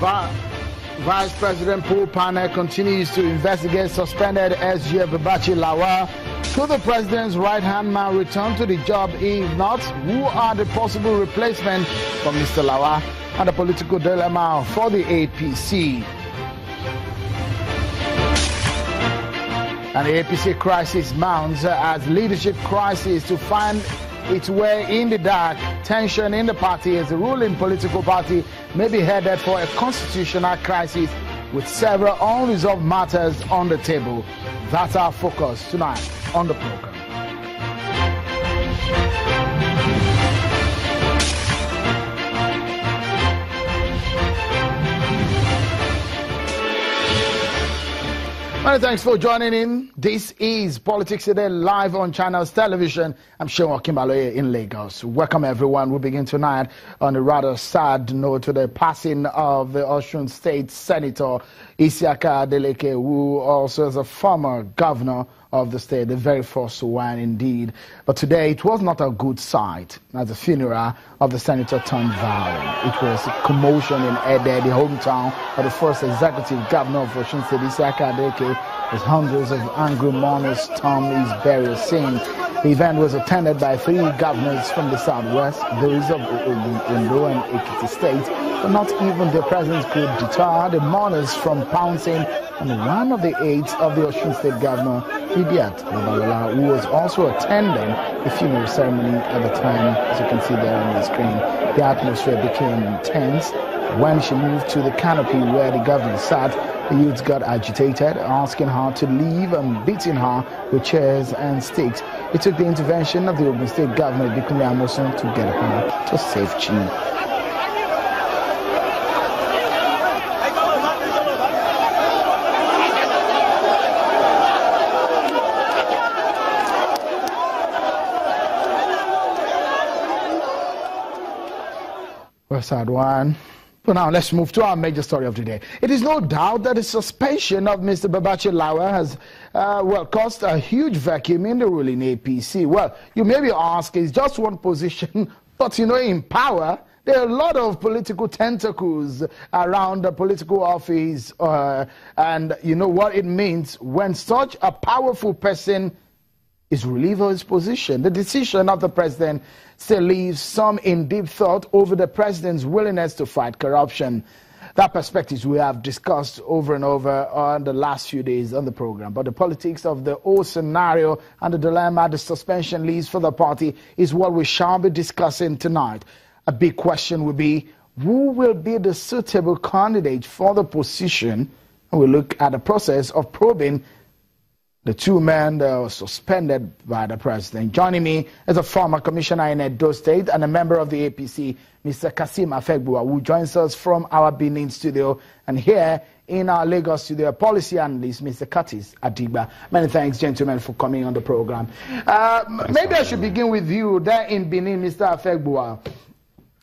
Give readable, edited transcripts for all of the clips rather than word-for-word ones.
Vice President Paul Panel continues to investigate suspended SGF Babachir Lawal. Could the president's right-hand man return to the job? If not, who are the possible replacements for Mr. Lawal? And the political dilemma for the APC. And the APC crisis mounts as leadership crisis to find its way in the dark. Tension in the party as the ruling political party may be headed for a constitutional crisis with several unresolved matters on the table. That's our focus tonight on the program. Many thanks for joining in. This is Politics Today live on Channels Television. I'm Sean Kimbaloye in Lagos. Welcome everyone. We begin tonight on a rather sad note to the passing of the Osun State Senator Isiaka Adeleke, who also is a former governor of the state, the very first one indeed. But today it was not a good sight as the funeral of the senator turned violent. It was a commotion in Ede, the hometown of the first executive governor of Osun State, Isiaka Adeleke, as hundreds of angry mourners stormed his burial scene. The event was attended by 3 governors from the southwest, those of Ondo and Ekiti State, but not even their presence could deter the mourners from pouncing on one of the aides of the Osun State governor, Idiat Lawal, who was also attending the funeral ceremony at the time, as you can see there on the screen. The atmosphere became tense when she moved to the canopy where the governor sat. The youths got agitated, asking her to leave and beating her with chairs and sticks. It took the intervention of the Ogun State governor, Bikunle Amosun, to get her to safety. Well, sad one. But now let's move to our major story of the day. It is no doubt that the suspension of Mr. Babachir Lawal has caused a huge vacuum in the ruling APC. Well, you may be asking, it's just one position, but you know, in power, there are a lot of political tentacles around the political office, and you know what it means when such a powerful person is relieved of his position. The decision of the president still leaves some in deep thought over the president's willingness to fight corruption. That perspective we have discussed over and over on the last few days on the program. But the politics of the whole scenario and the dilemma the suspension leaves for the party is what we shall be discussing tonight. A big question will be, who will be the suitable candidate for the position? And we'll look at the process of probing the 2 men that were suspended by the president. Joining me is a former commissioner in Edo State and a member of the APC, Mr. Kasim Afegbua, who joins us from our Benin studio, and here in our Lagos studio, policy analyst, Mr. Curtis Adigba. Many thanks, gentlemen, for coming on the program. Maybe I should begin with you there in Benin, Mr. Afegbua.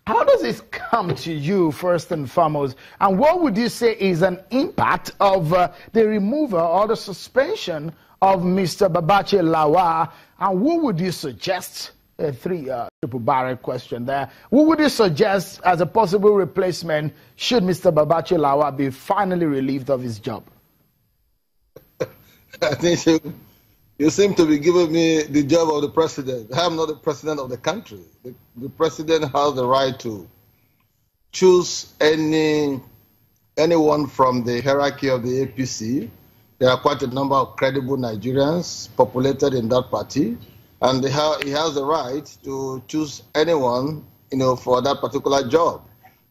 How does this come to you, first and foremost? And what would you say is an impact of the removal or the suspension of Mr. Babachir Lawal? And who would you suggest, triple barrel question there, who would you suggest as a possible replacement should Mr. Babachir Lawal be finally relieved of his job? I think you seem to be giving me the job of the president. I am not the president of the country. The president has the right to choose anyone from the hierarchy of the APC. There are quite a number of credible Nigerians populated in that party, and he has the right to choose anyone, for that particular job.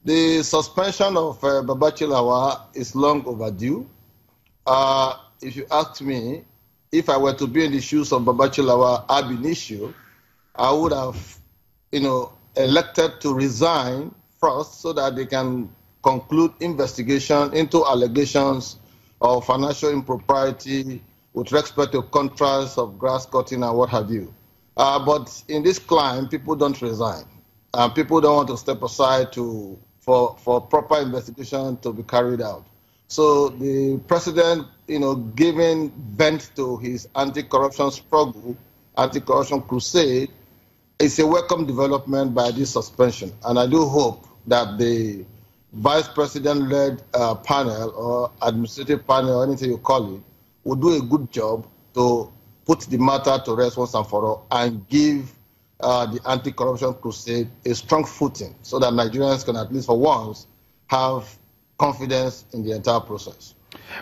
The suspension of Babachir Lawal is long overdue. If you ask me, if I were to be in the shoes of Babachir Lawal ab initio, I would have, elected to resign first so that they can conclude investigation into allegations of financial impropriety with respect to contracts of grass cutting and what have you. But in this climb, people don't resign. People don't want to step aside for proper investigation to be carried out. So the president, giving vent to his anti-corruption struggle, anti-corruption crusade, is a welcome development by this suspension. And I do hope that the vice president-led panel or administrative panel or anything you call it will do a good job to put the matter to rest once and for all and give the anti-corruption crusade a strong footing so that Nigerians can at least for once have confidence in the entire process.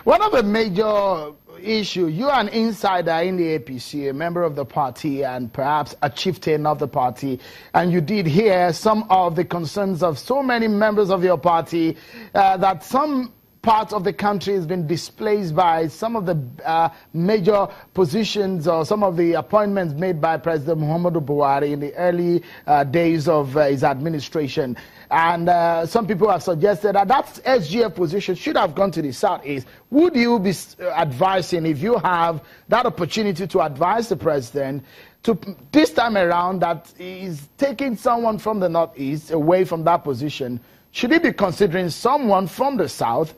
One of the major issues, you're an insider in the APC, a member of the party and perhaps a chieftain of the party, and you did hear some of the concerns of so many members of your party that some parts of the country has been displaced by some of the major positions or some of the appointments made by President Muhammadu Buhari in the early days of his administration. And some people have suggested that that SGF position should have gone to the Southeast. Would you be advising, if you have that opportunity to advise the president, to this time around that he's taking someone from the Northeast away from that position, should he be considering someone from the South,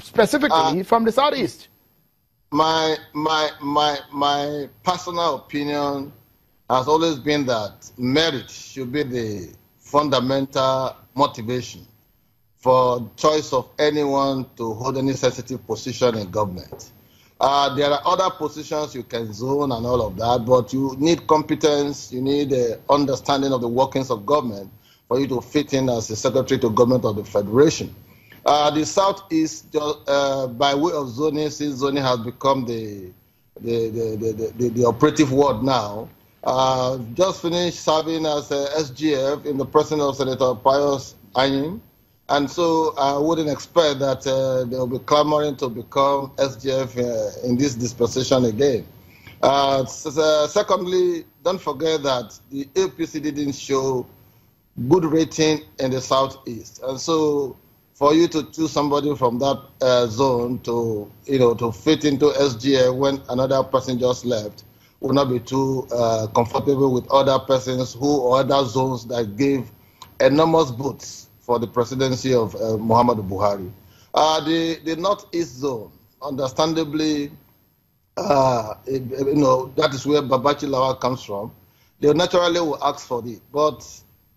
specifically from the Southeast? My personal opinion has always been that merit should be the fundamental motivation for choice of anyone to hold any sensitive position in government. There are other positions you can zone and all of that, but you need competence, you need understanding of the workings of government for you to fit in as a secretary to government of the federation. The Southeast, by way of zoning, since zoning has become the operative word now, just finished serving as SGF in the presence of Senator Pius Anyim, and so I wouldn't expect that they will be clamoring to become SGF in this dispensation again. Secondly, don't forget that the APC didn't show good rating in the Southeast, and so for you to choose somebody from that zone to fit into SGF when another person just left will not be too comfortable with other persons or other zones that gave enormous votes for the presidency of Muhammadu Buhari. The Northeast zone, understandably, that is where Babachir Lawal comes from. They naturally will ask for it, but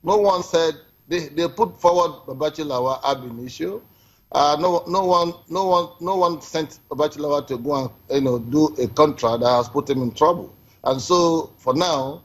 no one said they put forward Babachir Lawal ab initio. No one sent Babachir Lawal to go and do a contract that has put him in trouble. And so for now,